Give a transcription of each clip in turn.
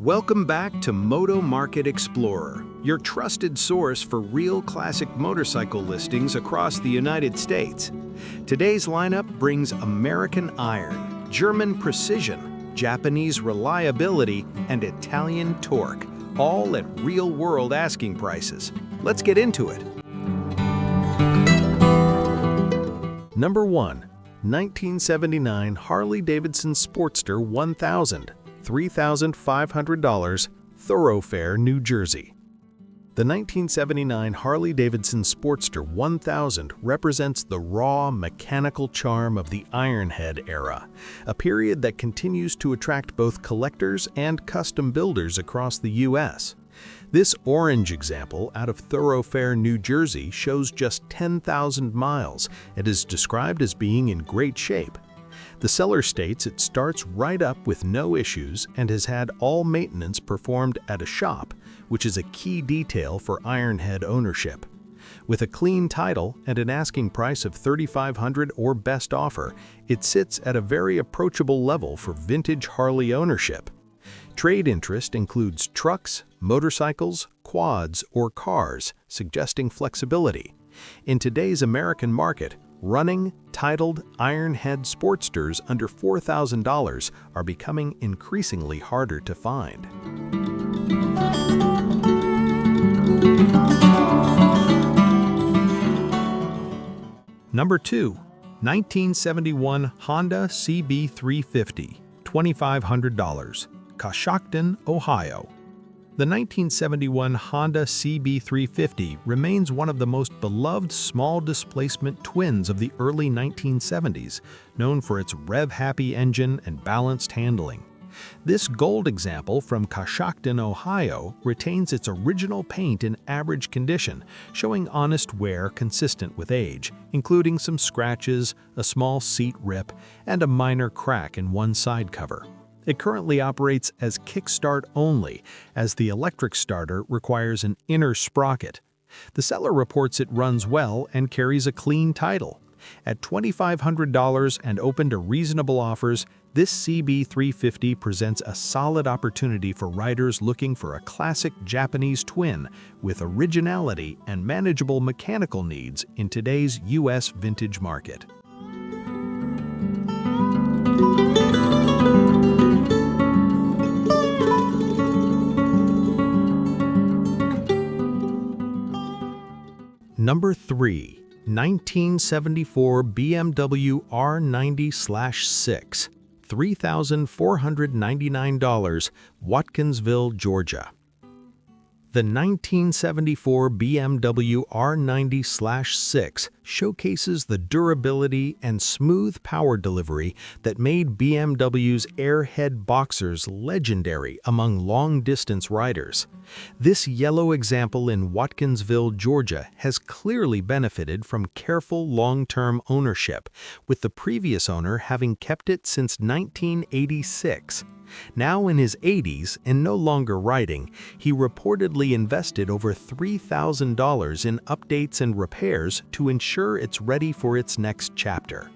Welcome back to MotoMarket Explorer, your trusted source for real classic motorcycle listings across the United States. Today's lineup brings American iron, German precision, Japanese reliability, and Italian torque, all at real-world asking prices. Let's get into it. Number 1. 1979 Harley-Davidson Sportster 1000. $3,500, Thoroughfare, New Jersey. The 1979 Harley-Davidson Sportster 1000 represents the raw, mechanical charm of the Ironhead era, a period that continues to attract both collectors and custom builders across the U.S. This orange example out of Thoroughfare, New Jersey shows just 10,000 miles and is described as being in great shape. The seller states it starts right up with no issues and has had all maintenance performed at a shop, which is a key detail for Ironhead ownership. With a clean title and an asking price of $3,500 or best offer, it sits at a very approachable level for vintage Harley ownership. Trade interest includes trucks, motorcycles, quads, or cars, suggesting flexibility. In today's American market, running, titled Ironhead Sportsters under $4,000 are becoming increasingly harder to find. Number 2. 1971 Honda CB350, $2,500, Coshocton, Ohio. The 1971 Honda CB350 remains one of the most beloved small-displacement twins of the early 1970s, known for its rev-happy engine and balanced handling. This gold example from Coshocton, Ohio, retains its original paint in average condition, showing honest wear consistent with age, including some scratches, a small seat rip, and a minor crack in one side cover. It currently operates as kickstart only, as the electric starter requires an inner sprocket. The seller reports it runs well and carries a clean title. At $2,500 and open to reasonable offers, this CB350 presents a solid opportunity for riders looking for a classic Japanese twin with originality and manageable mechanical needs in today's U.S. vintage market. Number 3. 1974 BMW R90/6, $3,499, Watkinsville, Georgia. The 1974 BMW R90/6 showcases the durability and smooth power delivery that made BMW's Airhead Boxers legendary among long-distance riders. This yellow example in Watkinsville, Georgia has clearly benefited from careful long-term ownership, with the previous owner having kept it since 1986. Now in his 80s and no longer riding, he reportedly invested over $3,000 in updates and repairs to ensure it's ready for its next chapter.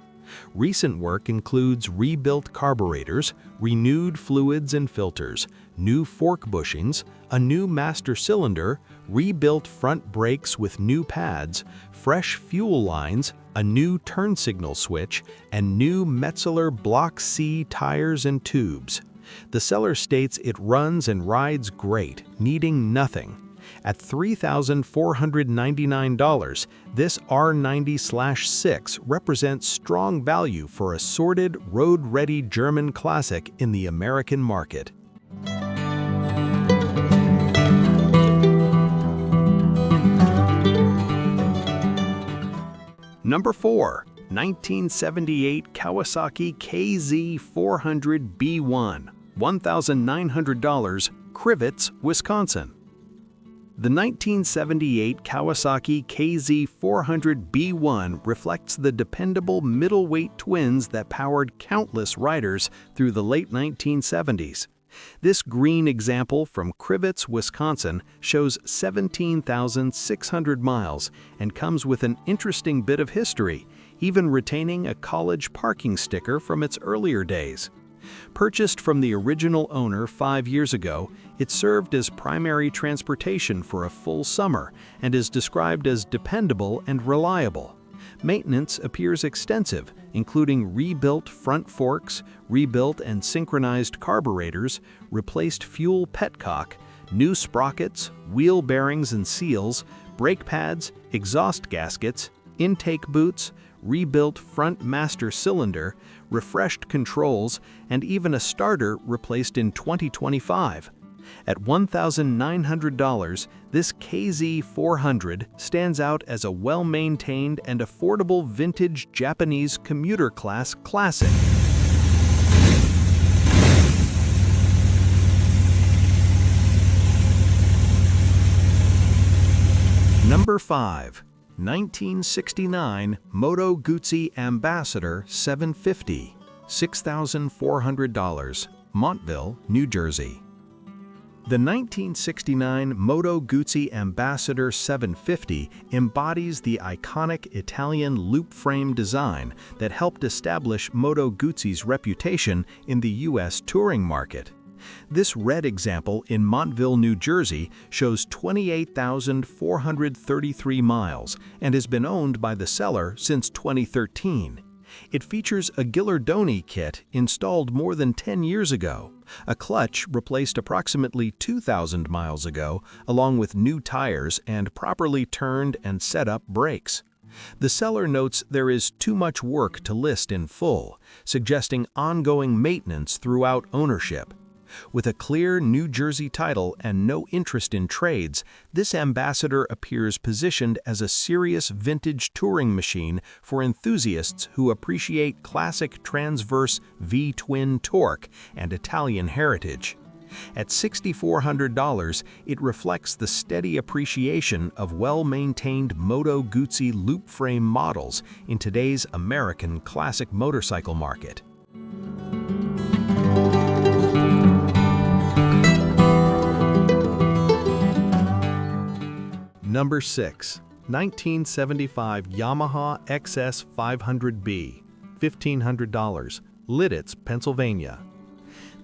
Recent work includes rebuilt carburetors, renewed fluids and filters, new fork bushings, a new master cylinder, rebuilt front brakes with new pads, fresh fuel lines, a new turn signal switch, and new Metzeler Block C tires and tubes. The seller states it runs and rides great, needing nothing. At $3,499, this R90/6 represents strong value for a sorted, road-ready German classic in the American market. Number 4. 1978 Kawasaki KZ400B1, $1,900, Crivets, Wisconsin. The 1978 Kawasaki KZ400B1 reflects the dependable middleweight twins that powered countless riders through the late 1970s. This green example from Crivets, Wisconsin shows 17,600 miles and comes with an interesting bit of history, even retaining a college parking sticker from its earlier days. Purchased from the original owner 5 years ago, it served as primary transportation for a full summer and is described as dependable and reliable. Maintenance appears extensive, including rebuilt front forks, rebuilt and synchronized carburetors, replaced fuel petcock, new sprockets, wheel bearings and seals, brake pads, exhaust gaskets, intake boots, rebuilt front master cylinder, refreshed controls, and even a starter replaced in 2025. At $1,900, this KZ400 stands out as a well-maintained and affordable vintage Japanese commuter class classic. Number 5. 1969 Moto Guzzi Ambassador 750, $6,400, Montville, New Jersey. The 1969 Moto Guzzi Ambassador 750 embodies the iconic Italian loop frame design that helped establish Moto Guzzi's reputation in the U.S. touring market. This red example in Montville, New Jersey shows 28,433 miles and has been owned by the seller since 2013. It features a Ghilardoni kit installed more than 10 years ago, a clutch replaced approximately 2,000 miles ago, along with new tires and properly turned and set up brakes. The seller notes there is too much work to list in full, suggesting ongoing maintenance throughout ownership. With a clear New Jersey title and no interest in trades, this Ambassador appears positioned as a serious vintage touring machine for enthusiasts who appreciate classic transverse V-twin torque and Italian heritage. At $6,400, it reflects the steady appreciation of well-maintained Moto Guzzi loop frame models in today's American classic motorcycle market. Number 6. 1975 Yamaha XS500B, $1,500, Lidditz, Pennsylvania.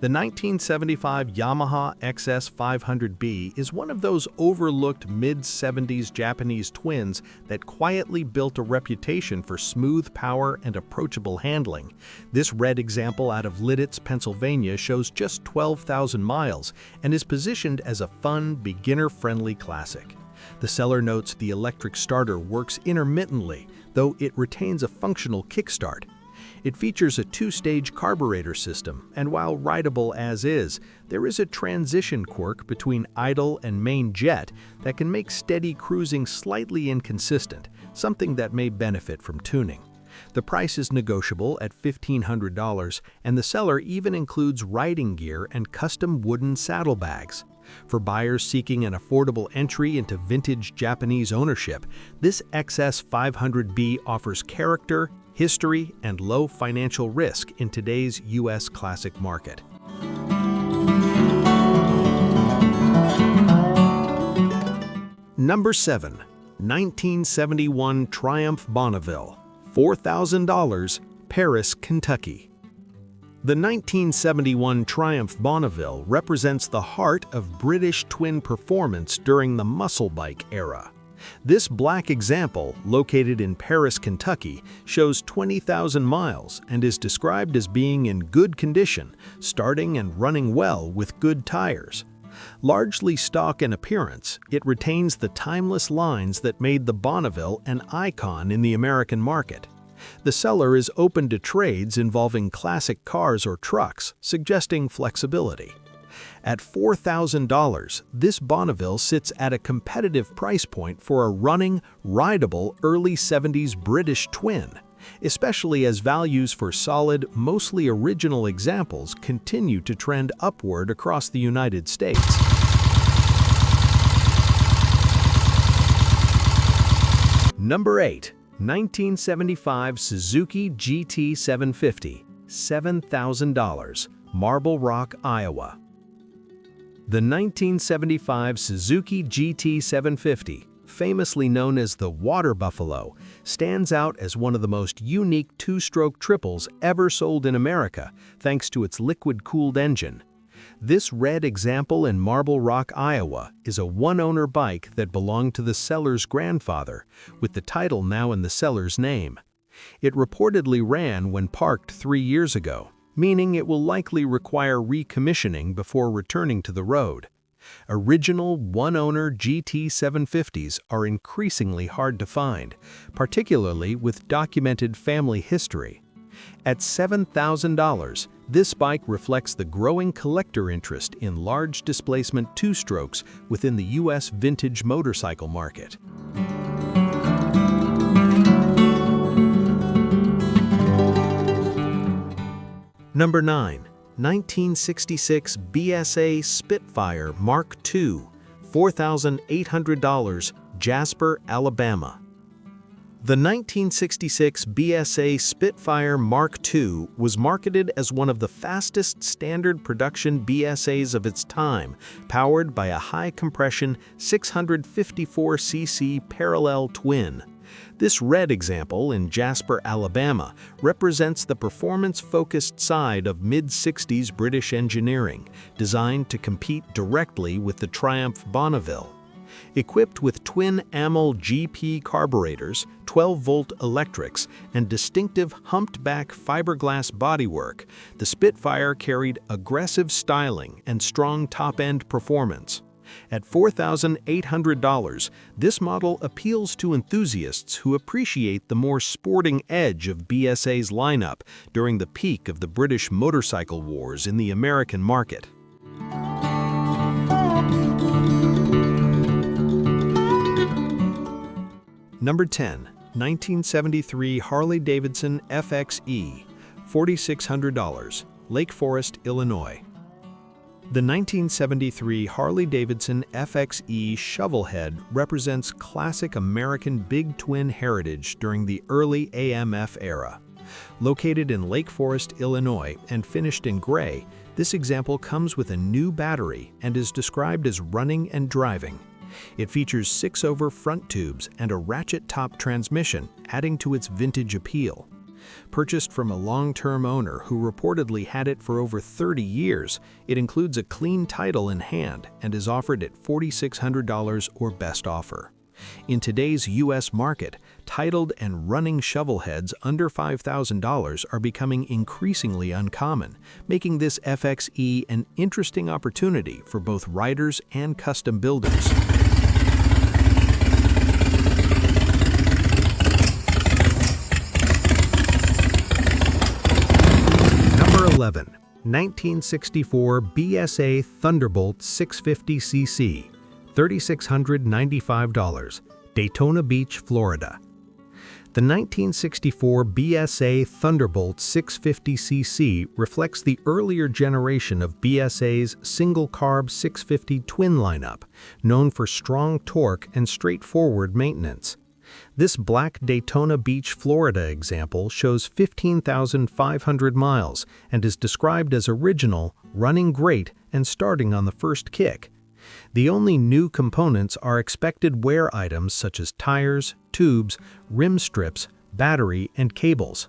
The 1975 Yamaha XS500B is one of those overlooked mid-70s Japanese twins that quietly built a reputation for smooth power and approachable handling. This red example out of Lidditz, Pennsylvania shows just 12,000 miles and is positioned as a fun, beginner-friendly classic. The seller notes the electric starter works intermittently, though it retains a functional kickstart. It features a two-stage carburetor system, and while rideable as is, there is a transition quirk between idle and main jet that can make steady cruising slightly inconsistent, something that may benefit from tuning. The price is negotiable at $1,500, and the seller even includes riding gear and custom wooden saddlebags. For buyers seeking an affordable entry into vintage Japanese ownership, this XS500B offers character, history, and low financial risk in today's U.S. classic market. Number 7. 1971 Triumph Bonneville, $4,000, Paris, Kentucky. The 1971 Triumph Bonneville represents the heart of British twin performance during the muscle bike era. This black example, located in Paris, Kentucky, shows 20,000 miles and is described as being in good condition, starting and running well with good tires. Largely stock in appearance, it retains the timeless lines that made the Bonneville an icon in the American market. The seller is open to trades involving classic cars or trucks, suggesting flexibility. At $4,000, this Bonneville sits at a competitive price point for a running, rideable early 70s British twin, especially as values for solid, mostly original examples continue to trend upward across the United States. Number 8. 1975 Suzuki GT750, $7,000, Marble Rock, Iowa. The 1975 Suzuki GT750, famously known as the Water Buffalo, stands out as one of the most unique two-stroke triples ever sold in America, thanks to its liquid-cooled engine. This red example in Marble Rock, Iowa, is a one-owner bike that belonged to the seller's grandfather, with the title now in the seller's name. It reportedly ran when parked 3 years ago, meaning it will likely require recommissioning before returning to the road. Original one-owner GT750s are increasingly hard to find, particularly with documented family history. At $7,000, this bike reflects the growing collector interest in large displacement two-strokes within the U.S. vintage motorcycle market. Number 9. 1966 BSA Spitfire Mark II, $4,800, Jasper, Alabama. The 1966 BSA Spitfire Mark II was marketed as one of the fastest standard production BSAs of its time, powered by a high-compression 654cc parallel twin. This red example in Jasper, Alabama, represents the performance-focused side of mid-60s British engineering, designed to compete directly with the Triumph Bonneville. Equipped with twin AML GP carburetors, 12-volt electrics, and distinctive humped-back fiberglass bodywork, the Spitfire carried aggressive styling and strong top-end performance. At $4,800, this model appeals to enthusiasts who appreciate the more sporting edge of BSA's lineup during the peak of the British motorcycle wars in the American market. Number 10. 1973 Harley-Davidson FXE, $4,600, Lake Forest, Illinois. The 1973 Harley-Davidson FXE shovelhead represents classic American big twin heritage during the early AMF era. Located in Lake Forest, Illinois, and finished in gray, this example comes with a new battery and is described as running and driving. It features 6-over front tubes and a ratchet-top transmission, adding to its vintage appeal. Purchased from a long-term owner who reportedly had it for over 30 years, it includes a clean title in hand and is offered at $4,600 or best offer. In today's U.S. market, titled and running shovelheads under $5,000 are becoming increasingly uncommon, making this FXE an interesting opportunity for both riders and custom builders. Number 11. 1964 BSA Thunderbolt 650cc, $3,695, Daytona Beach, Florida. The 1964 BSA Thunderbolt 650cc reflects the earlier generation of BSA's single-carb 650 twin lineup, known for strong torque and straightforward maintenance. This black Daytona Beach, Florida example shows 15,500 miles and is described as original, running great, and starting on the first kick. The only new components are expected wear items such as tires, tubes, rim strips, battery, and cables.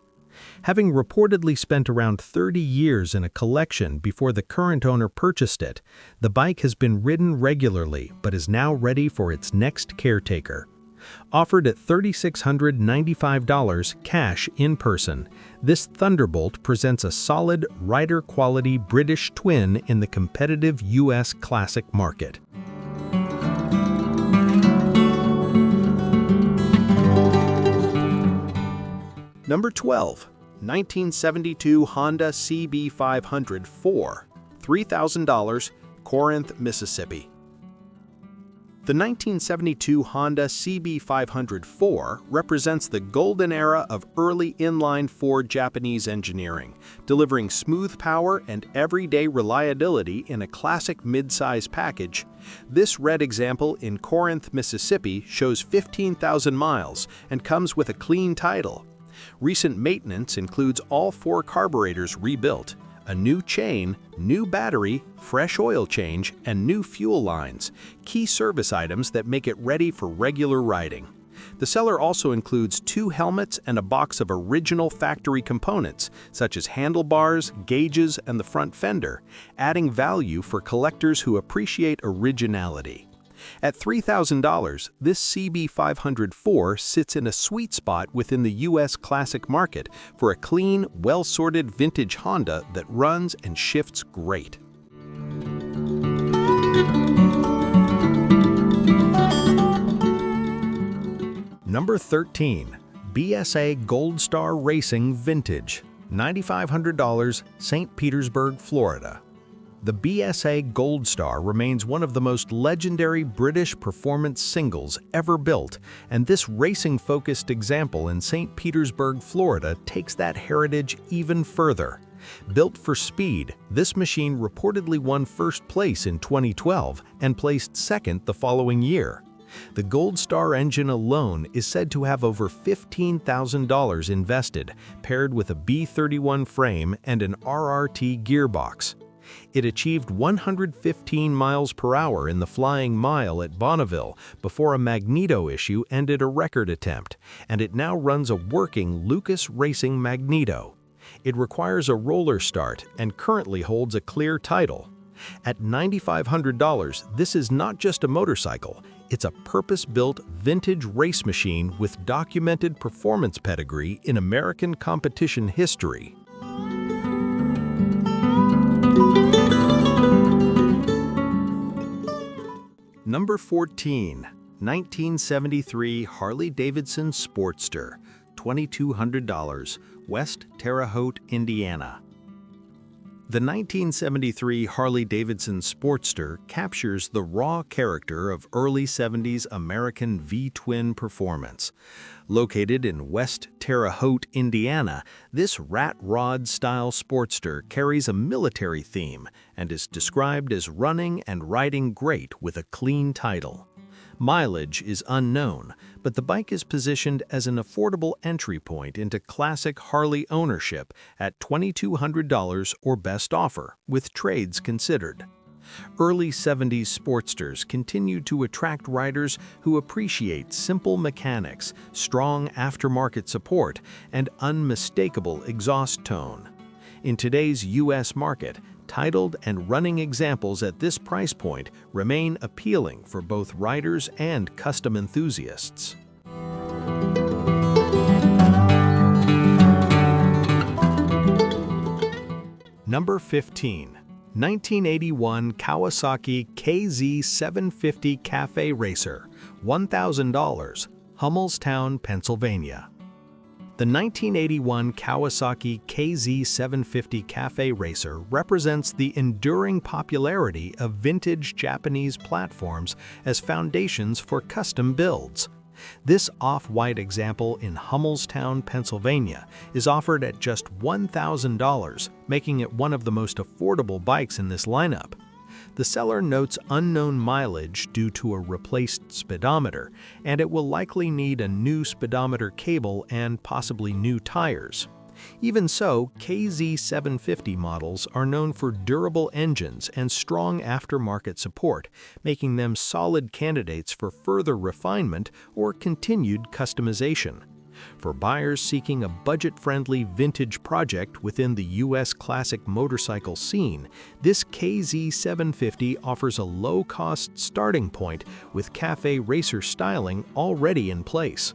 Having reportedly spent around 30 years in a collection before the current owner purchased it, the bike has been ridden regularly but is now ready for its next caretaker. Offered at $3,695 cash in person, this Thunderbolt presents a solid rider-quality British twin in the competitive U.S. classic market. Number 12. 1972 Honda CB500B1, $3,000, Corinth, Mississippi. The 1972 Honda CB500B1 represents the golden era of early inline-four Japanese engineering, delivering smooth power and everyday reliability in a classic mid-size package. This red example in Corinth, Mississippi shows 15,000 miles and comes with a clean title. Recent maintenance includes all 4 carburetors rebuilt, a new chain, new battery, fresh oil change, and new fuel lines, key service items that make it ready for regular riding. The seller also includes 2 helmets and a box of original factory components, such as handlebars, gauges, and the front fender, adding value for collectors who appreciate originality. At $3,000, this CB500-4 sits in a sweet spot within the U.S. classic market for a clean, well-sorted vintage Honda that runs and shifts great. Number 13. BSA Gold Star Racing Vintage, $9,500, St. Petersburg, Florida. The BSA Gold Star remains one of the most legendary British performance singles ever built, and this racing-focused example in St. Petersburg, Florida takes that heritage even further. Built for speed, this machine reportedly won first place in 2012 and placed second the following year. The Gold Star engine alone is said to have over $15,000 invested, paired with a B31 frame and an RRT gearbox. It achieved 115 miles per hour in the flying mile at Bonneville before a magneto issue ended a record attempt, and it now runs a working Lucas Racing magneto. It requires a roller start and currently holds a clear title. At $9,500, this is not just a motorcycle, it's a purpose-built vintage race machine with documented performance pedigree in American competition history. Number 14. 1973 Harley-Davidson Sportster, $2,200, West Terre Haute, Indiana. The 1973 Harley-Davidson Sportster captures the raw character of early 70s American V-twin performance. Located in West Terre Haute, Indiana, this rat rod-style Sportster carries a military theme and is described as running and riding great with a clean title. Mileage is unknown, but the bike is positioned as an affordable entry point into classic Harley ownership at $2,200 or best offer, with trades considered. Early 70s Sportsters continue to attract riders who appreciate simple mechanics, strong aftermarket support, and unmistakable exhaust tone. In today's U.S. market, titled and running examples at this price point remain appealing for both riders and custom enthusiasts. Number 15. 1981 Kawasaki KZ750 Cafe Racer, $1,000, Hummelstown, Pennsylvania. The 1981 Kawasaki KZ750 Cafe Racer represents the enduring popularity of vintage Japanese platforms as foundations for custom builds. This off-white example in Hummelstown, Pennsylvania is offered at just $1,000, making it one of the most affordable bikes in this lineup. The seller notes unknown mileage due to a replaced speedometer, and it will likely need a new speedometer cable and possibly new tires. Even so, KZ750 models are known for durable engines and strong aftermarket support, making them solid candidates for further refinement or continued customization. For buyers seeking a budget-friendly vintage project within the U.S. classic motorcycle scene, this KZ750 offers a low-cost starting point with cafe racer styling already in place.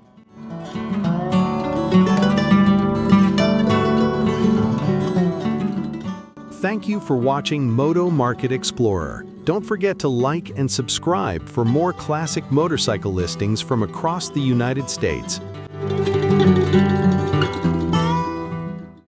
Thank you for watching MotoMarket Explorer. Don't forget to like and subscribe for more classic motorcycle listings from across the United States.